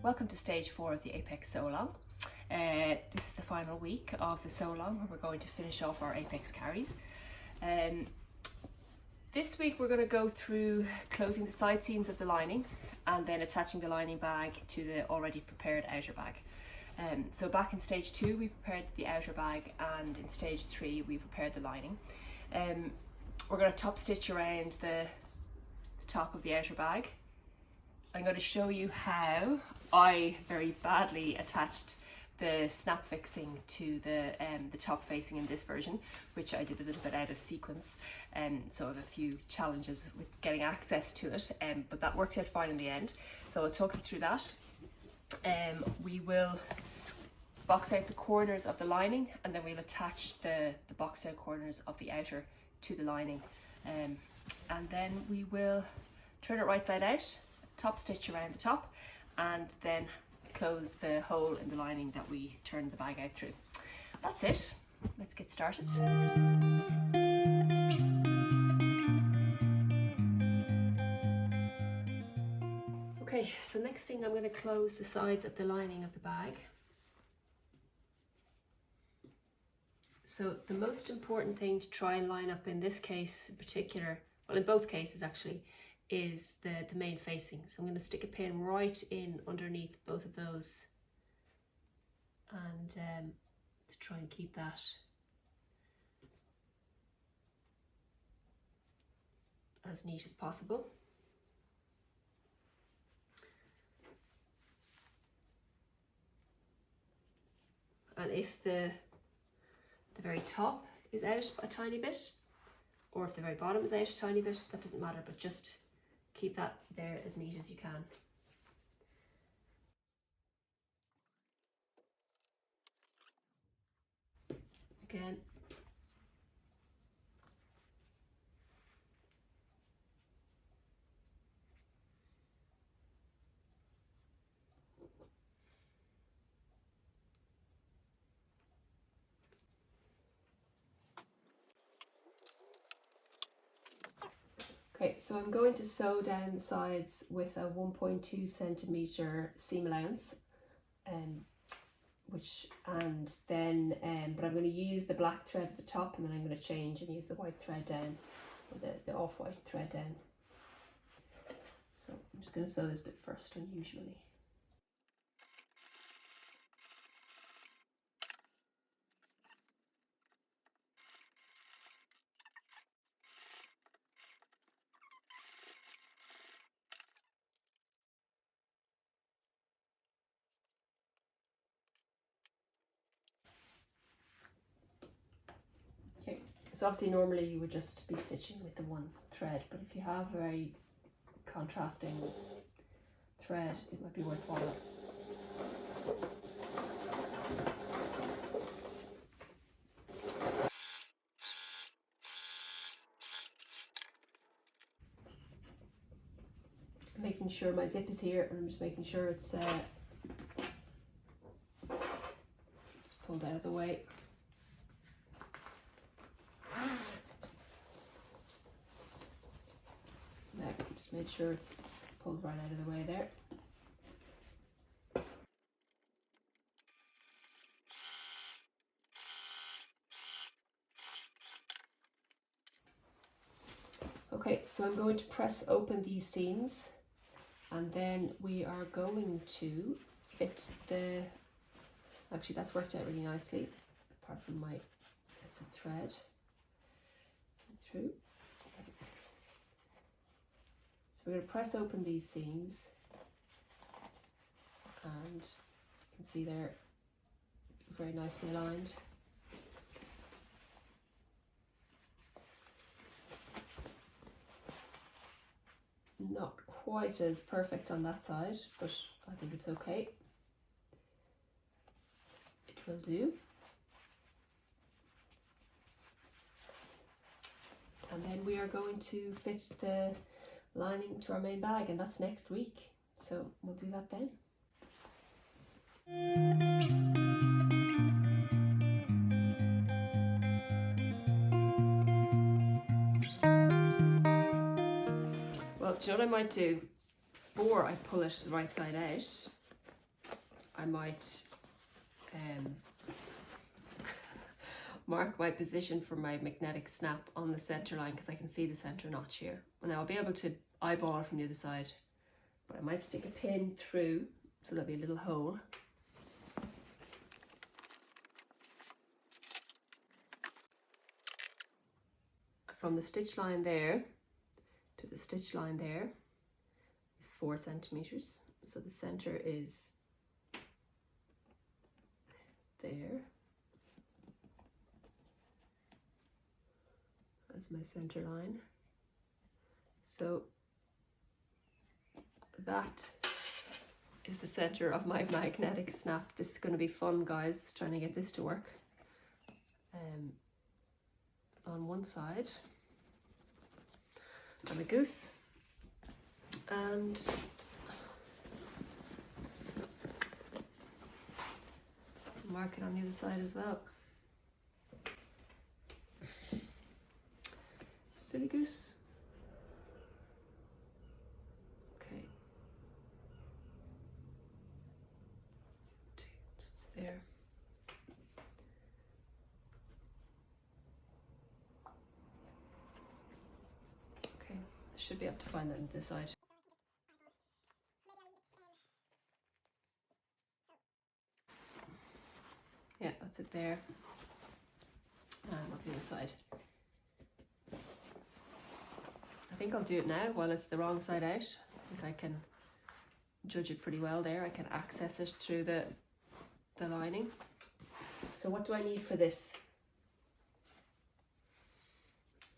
Welcome to stage 4 of the Apex Sewalong. This is the final week of the Sewalong where we're going to finish off our Apex carries. This week we're going to go through closing the side seams of the lining and then attaching the lining bag to the already prepared outer bag. So back in stage 2 we prepared the outer bag, and in stage 3 we prepared the lining. We're going to top stitch around the top of the outer bag. I'm going to show you how I very badly attached the snap fixing to the top facing in this version, which I did a little bit out of sequence, so I have a few challenges with getting access to it, but that worked out fine in the end. So I'll talk you through that. We will box out the corners of the lining, and then we'll attach the boxed out corners of the outer to the lining, and then we will turn it right side out, top stitch around the top, and then close the hole in the lining that we turned the bag out through. That's it. Let's get started. Okay, so next thing I'm going to close the sides of the lining of the bag. So the most important thing to try and line up in this case in particular, well in both cases actually, is the main facing. So I'm going to stick a pin right in underneath both of those, and to try and keep that as neat as possible. And if the very top is out a tiny bit, or if the very bottom is out a tiny bit, that doesn't matter, but just keep that there as neat as you can. Again. Okay, so I'm going to sew down the sides with a 1.2 centimeter seam allowance, but I'm going to use the black thread at the top, and then I'm going to change and use the white thread down, or the off-white thread down. So I'm just going to sew this bit first, unusually. So obviously normally you would just be stitching with the one thread, but if you have a very contrasting thread, it might be worthwhile. Making sure my zip is here, and I'm just making sure it's pulled out of the way. Just made sure it's pulled right out of the way there. Okay, so I'm going to press open these seams, and then we are going to fit the, actually that's worked out really nicely, apart from my bits of thread through. So we're going to press open these seams, and you can see they're very nicely aligned. Not quite as perfect on that side, but I think it's okay. It will do. And then we are going to fit the lining to our main bag, and that's next week, so we'll do that then. Well, do you know what I might do? Before I pull it the right side out, I might mark my position for my magnetic snap on the center line, because I can see the center notch here. And I'll be able to eyeball from the other side, but I might stick a pin through so there'll be a little hole. From the stitch line there to the stitch line there is 4 centimeters. So the center is there. That's my center line. So that is the center of my magnetic snap. This is going to be fun, guys, trying to get this to work. On one side, I'm a goose, and mark it on the other side as well. Silly goose. Okay. So it's there. Okay, I should be able to find that on this side. Yeah, that's it there. And on the other side. I think I'll do it now while it's the wrong side out. I think I can judge it pretty well there. I can access it through the lining. So what do I need for this?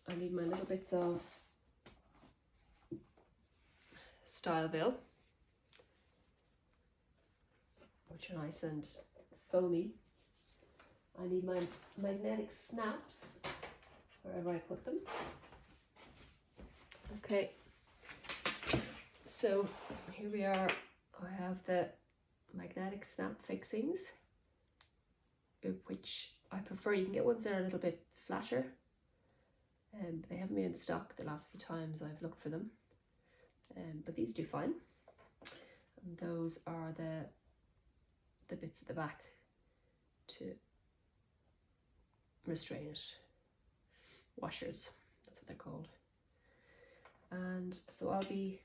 I need my little bits of Styleville, which are nice and foamy. I need my magnetic snaps wherever I put them. Okay, so here we are. I have the magnetic snap fixings, which I prefer. You can get ones that are a little bit flatter, and they haven't been in stock the last few times I've looked for them, but these do fine. And those are the bits at the back to restrain it. Washers, that's what they're called. And so I'll be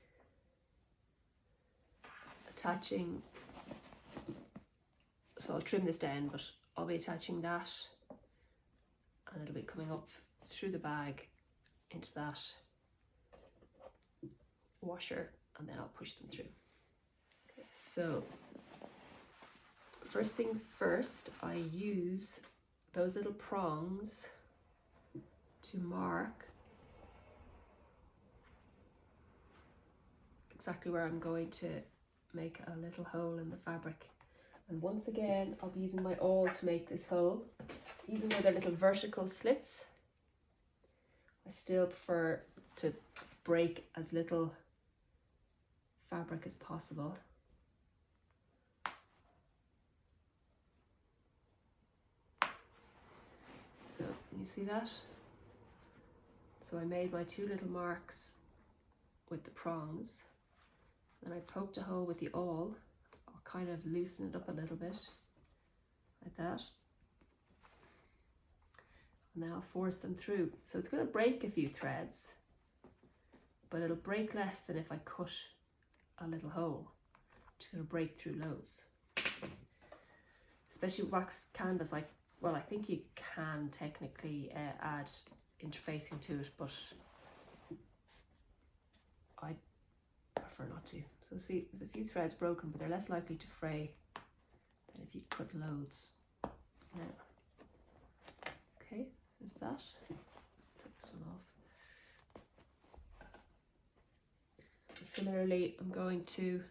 attaching, so I'll trim this down, but I'll be attaching that, and it'll be coming up through the bag into that washer, and then I'll push them through. Okay, so first things first, I use those little prongs to mark exactly where I'm going to make a little hole in the fabric. And once again, I'll be using my awl to make this hole. Even though they're little vertical slits, I still prefer to break as little fabric as possible. So, can you see that? So I made my 2 little marks with the prongs. Then I poked a hole with the awl. I'll kind of loosen it up a little bit, like that. And then I'll force them through. So it's going to break a few threads, but it'll break less than if I cut a little hole. It's going to break through loads. Especially with wax canvas, well, I think you can technically add interfacing to it, but I prefer not to. So see, there's a few threads broken, but they're less likely to fray than if you cut loads. Now, okay, there's that. Take this one off. Similarly, I'm going to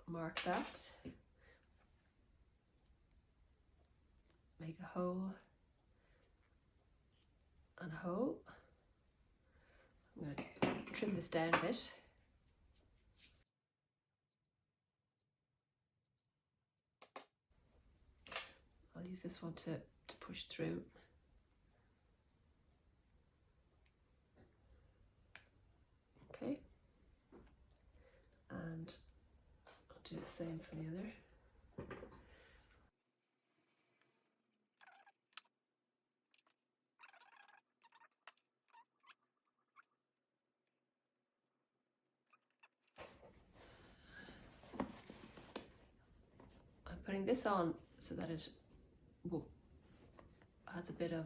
mark that, make a hole and a hole. I'm going to trim this down a bit. I'll use this one to push through. Okay. And same for the other. I'm putting this on so that it adds a bit of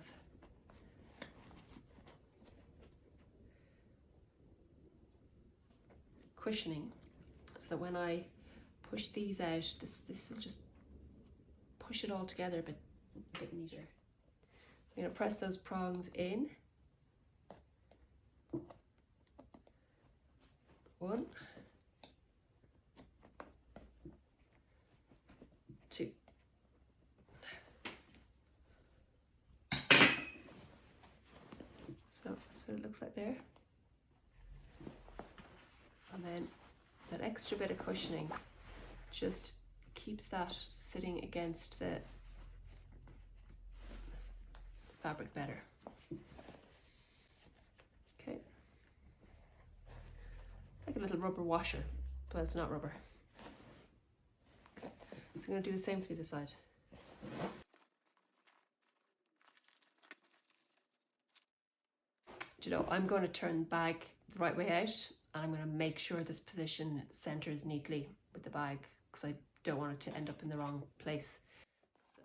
cushioning, so that when I push these out, this will just push it all together a bit neater. So I'm going to press those prongs in. 1, 2. So that's what it looks like there. And then that extra bit of cushioning just keeps that sitting against the fabric better. Okay. Like a little rubber washer, but it's not rubber. Okay. So I'm going to do the same for the other side. You know, I'm going to turn the bag the right way out, and I'm going to make sure this position centers neatly with the bag, because I don't want it to end up in the wrong place. So.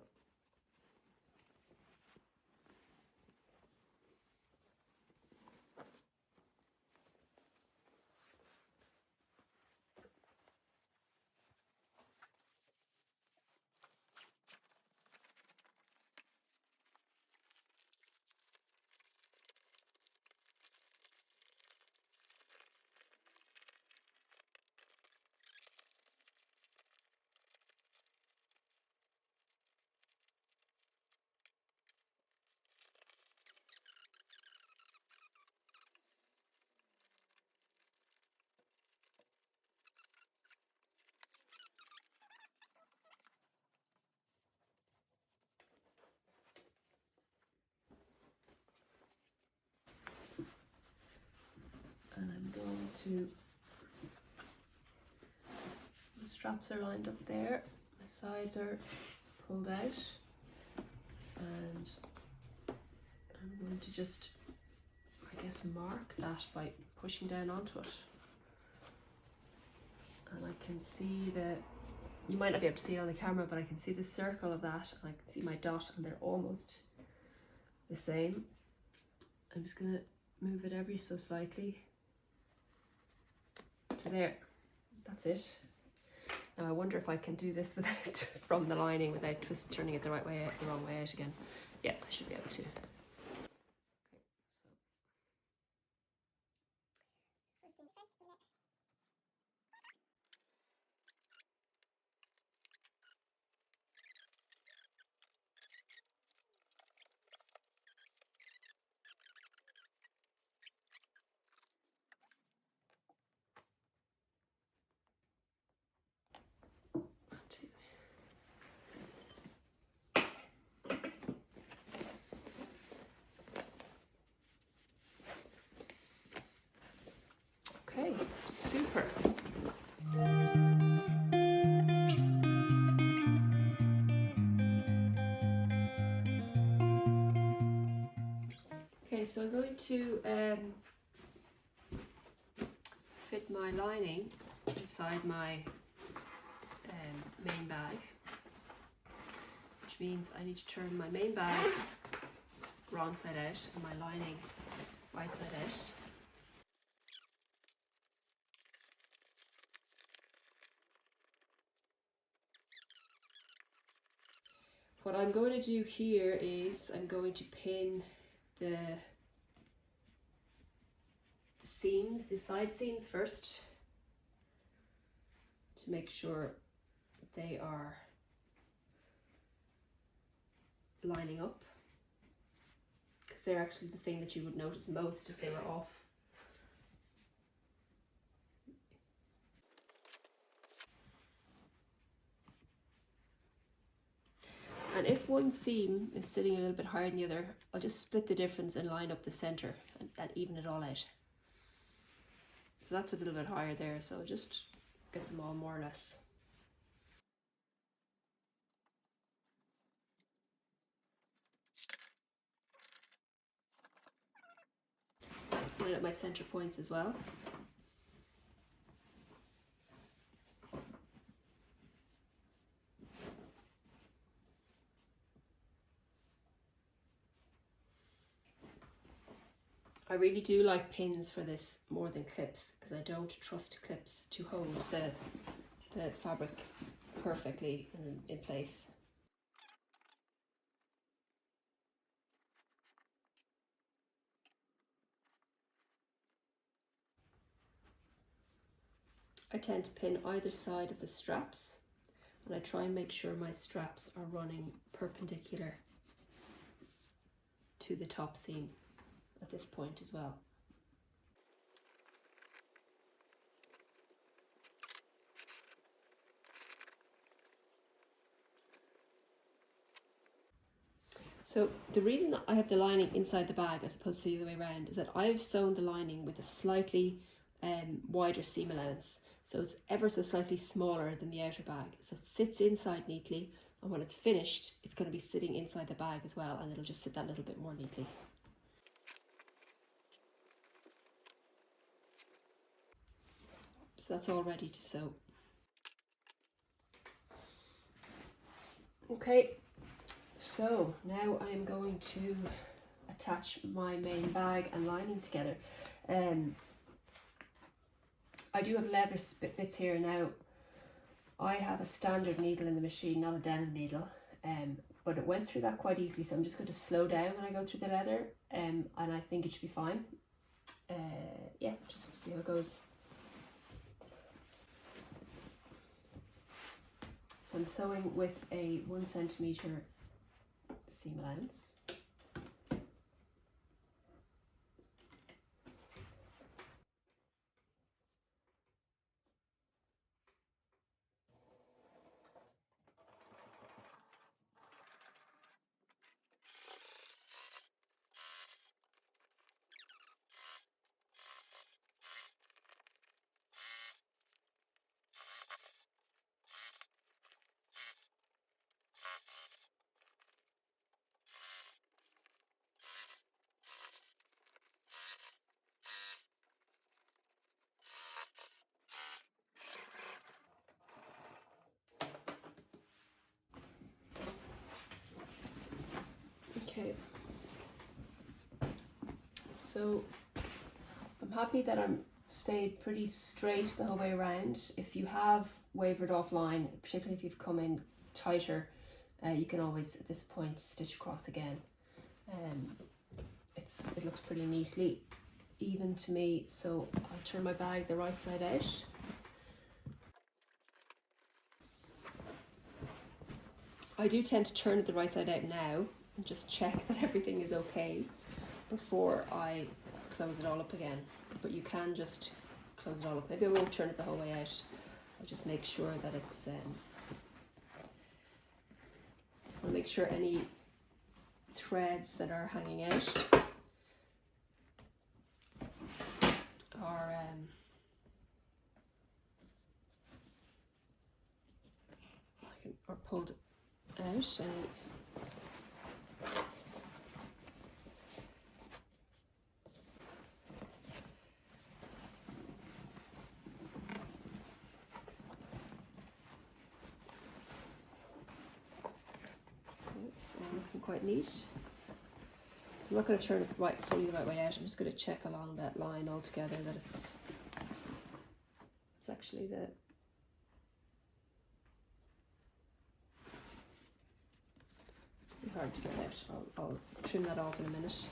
And I'm going to, the straps are lined up there, my sides are pulled out, and I'm going to just, I guess, mark that by pushing down onto it. And I can see you might not be able to see it on the camera, but I can see the circle of that, and I can see my dot, and they're almost the same. I'm just going to move it ever so slightly to there. That's it. Now I wonder if I can do this without from the lining without turning it the right way out, the wrong way out again. Yeah, I should be able to. Okay, super. Okay, so I'm going to fit my lining inside my main bag, which means I need to turn my main bag wrong side out and my lining right side out. What I'm going to do here is I'm going to pin the seams, the side seams first, to make sure they are lining up, because they're actually the thing that you would notice most if they were off. And if one seam is sitting a little bit higher than the other, I'll just split the difference and line up the center and even it all out. So that's a little bit higher there, so I'll just get them all more or less line up my center points as well. I really do like pins for this more than clips, because I don't trust clips to hold the fabric perfectly in place. I tend to pin either side of the straps, and I try and make sure my straps are running perpendicular to the top seam at this point as well. So the reason that I have the lining inside the bag as opposed to the other way around is that I've sewn the lining with a slightly wider seam allowance. So it's ever so slightly smaller than the outer bag. So it sits inside neatly, and when it's finished, it's going to be sitting inside the bag as well, and it'll just sit that little bit more neatly. So that's all ready to sew. Okay, so now I'm going to attach my main bag and lining together. I do have leather bits here now. I have a standard needle in the machine, not a denim needle, but it went through that quite easily, so I'm just going to slow down when I go through the leather, and I think it should be fine. Yeah, just see how it goes. So I'm sewing with a 1 centimeter seam allowance. Okay, so I'm happy that I'm stayed pretty straight the whole way around. If you have wavered offline, particularly if you've come in tighter, you can always at this point stitch across again. It looks pretty neatly even to me, so I'll turn my bag the right side out. I do tend to turn it the right side out now and just check that everything is okay before I close it all up again, but you can just close it all up. Maybe I won't turn it the whole way out. I'll just make sure that it's I'll make sure any threads that are hanging out are pulled out. It's looking quite neat. So I'm not going to turn it fully the right way out. I'm just going to check along that line altogether that it's actually the hard to get out. I'll trim that off in a minute.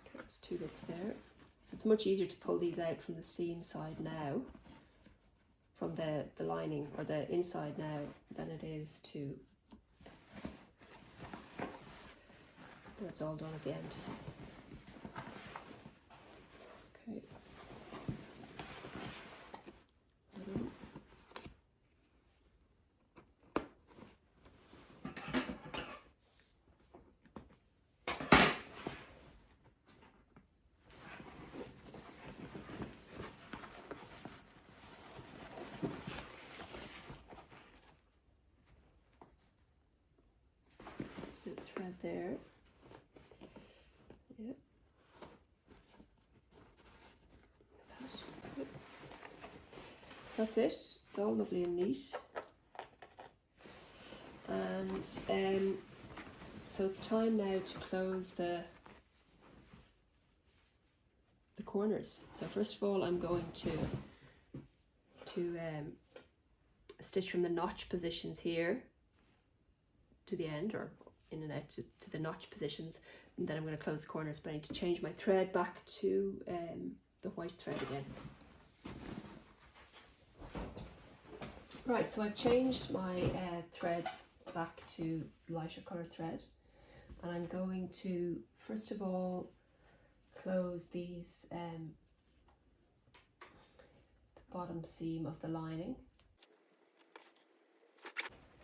Okay, there's 2 bits there. So it's much easier to pull these out from the seam side now, from the lining or the inside now, than it is to when it's all done at the end. Okay. So that's it. It's all lovely and neat. And so it's time now to close the corners. So first of all, I'm going to stitch from the notch positions here to the end, or in and out to the notch positions, and then I'm going to close the corners, but I need to change my thread back to the white thread again. Right, so I've changed my thread back to lighter coloured thread, and I'm going to first of all close these the bottom seam of the lining.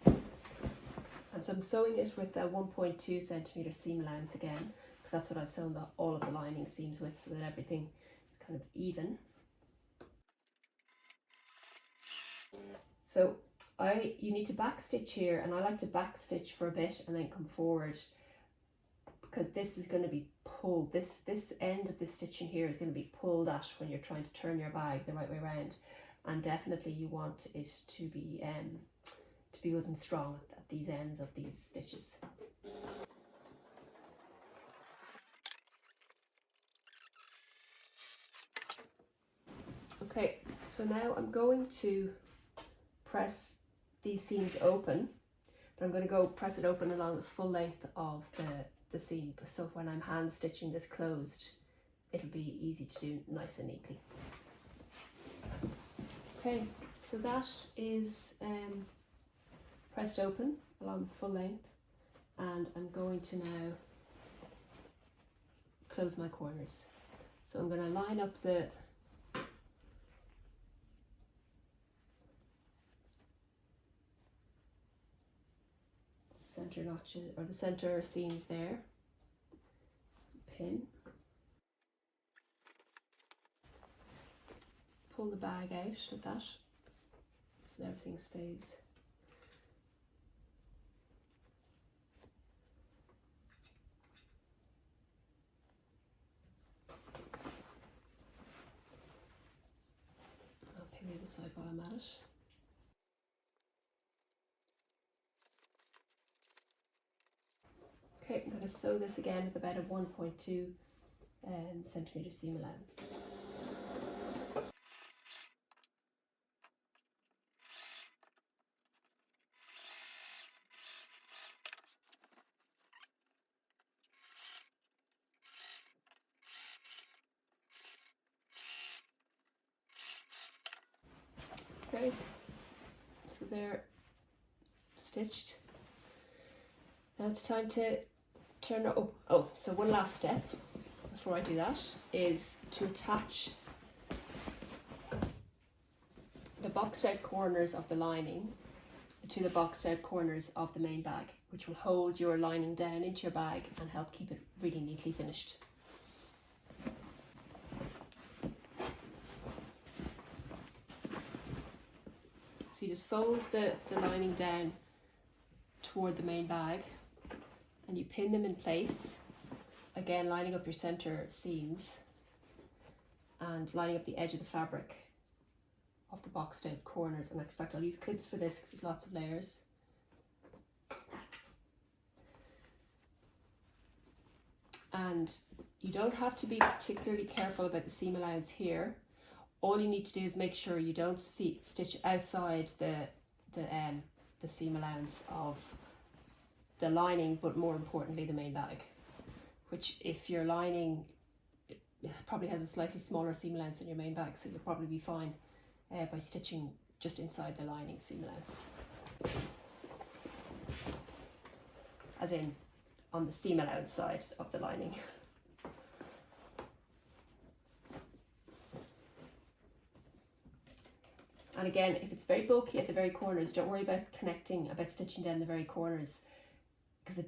And so I'm sewing it with a 1.2 centimetre seam allowance again, because that's what I've sewn all of the lining seams with, so that everything is kind of even. So you need to back stitch here, and I like to back stitch for a bit and then come forward, because this is going to be pulled. This end of the stitching here is going to be pulled at when you're trying to turn your bag the right way around, and definitely you want it to be good and strong at these ends of these stitches. Okay, so now I'm going to press these seams open, but I'm going to go press it open along the full length of the seam, so when I'm hand stitching this closed, it'll be easy to do nice and neatly. Okay, so that is pressed open along the full length, and I'm going to now close my corners. So I'm going to line up the center notches, or the center seams there, pin, pull the bag out like that so that everything stays. I'll pin the other side while I'm at it. Okay, I'm going to sew this again with about a 1.2 centimetre seam allowance. Okay, so they're stitched. Now it's time to turn it. So one last step before I do that is to attach the boxed out corners of the lining to the boxed out corners of the main bag, which will hold your lining down into your bag and help keep it really neatly finished. So you just fold the lining down toward the main bag, and you pin them in place, again lining up your center seams and lining up the edge of the fabric of the boxed out corners. And in fact I'll use clips for this because there's lots of layers. And you don't have to be particularly careful about the seam allowance here. All you need to do is make sure you don't stitch outside the seam allowance of the lining, but more importantly the main bag, which if your lining, it probably has a slightly smaller seam allowance than your main bag, so you'll probably be fine by stitching just inside the lining seam allowance, as in on the seam allowance side of the lining. And again, if it's very bulky at the very corners, don't worry about stitching down the very corners, because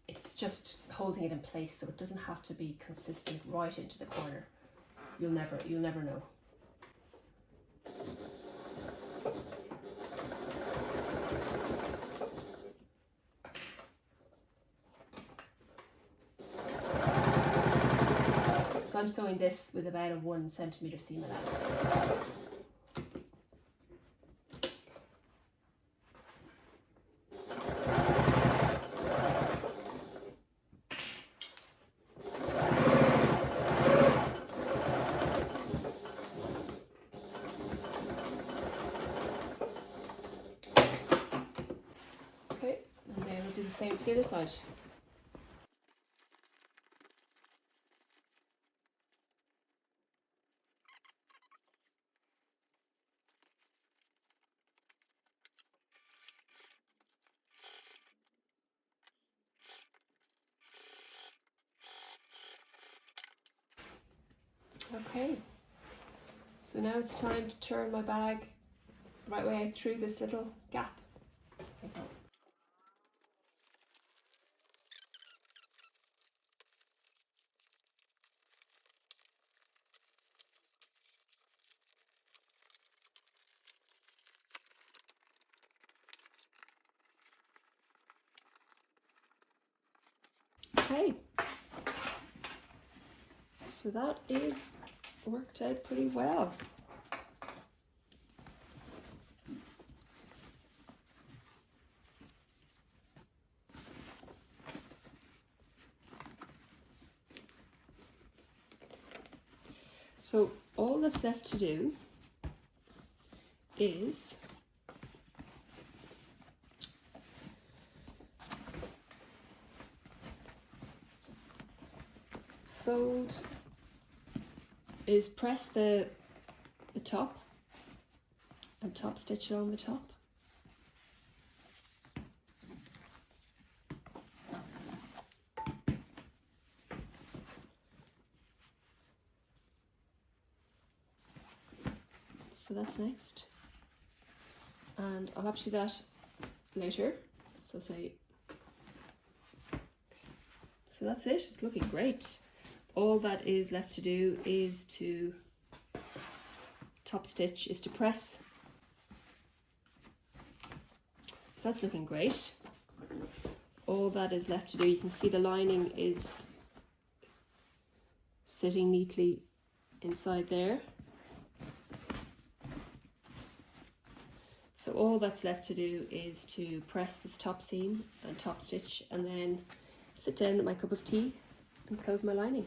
it's just holding it in place, so it doesn't have to be consistent right into the corner. You'll never know. So I'm sewing this with about a 1 centimetre seam allowance. do the same for the other side. Okay, so now it's time to turn my bag the right way out through this little gap. Okay, so that is worked out pretty well. So all that's left to do is press the top and top stitch along the top. So that's next, and I'll have to do that later. So that's it. It's looking great. All that is left to do is to press. So that's looking great. All that is left to do, you can see the lining is sitting neatly inside there. So all that's left to do is to press this top seam and top stitch, and then sit down at my cup of tea and close my lining.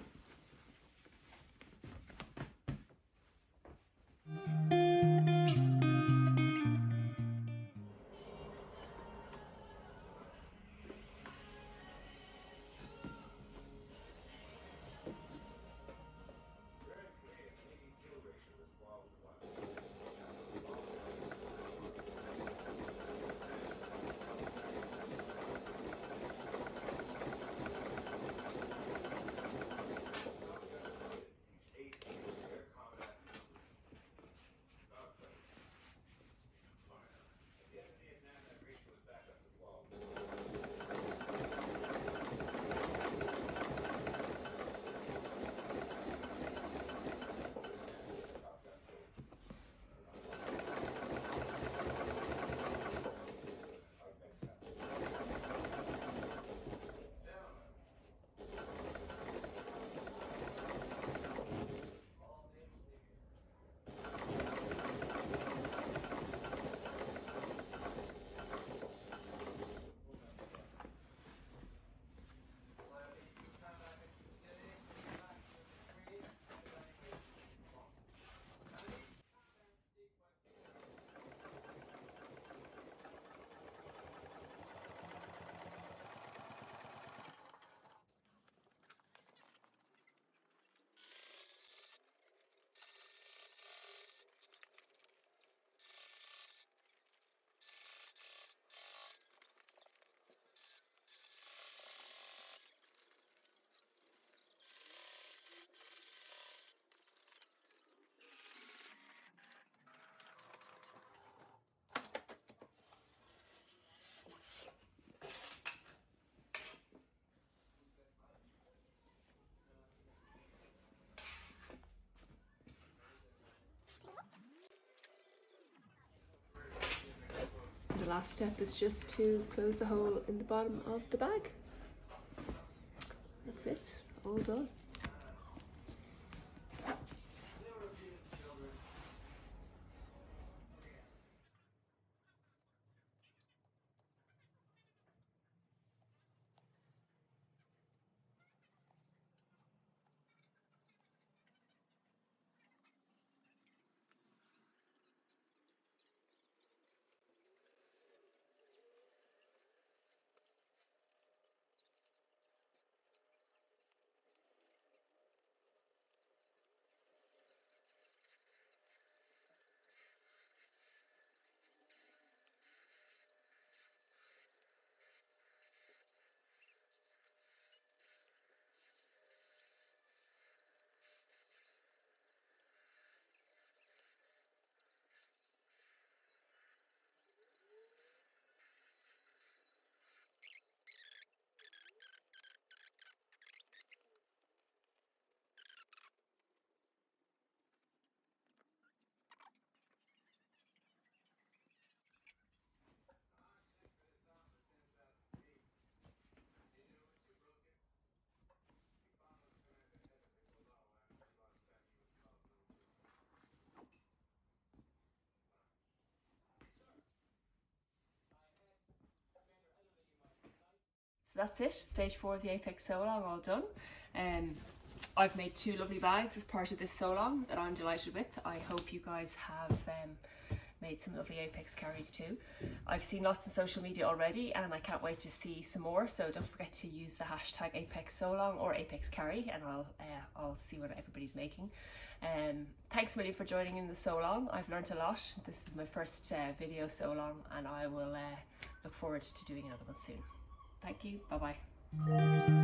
The last step is just to close the hole in the bottom of the bag. That's it, all done. So that's it, stage 4 of the Apex Sewalong all done. I've made 2 lovely bags as part of this Sewalong that I'm delighted with. I hope you guys have made some lovely APEXcarries too. I've seen lots on social media already and I can't wait to see some more, so don't forget to use the hashtag APEXsewalong or APEXcarry and I'll see what everybody's making. Thanks a million for joining in the Sewalong. I've learnt a lot. This is my first video Sewalong and I will look forward to doing another one soon. Thank you, bye bye.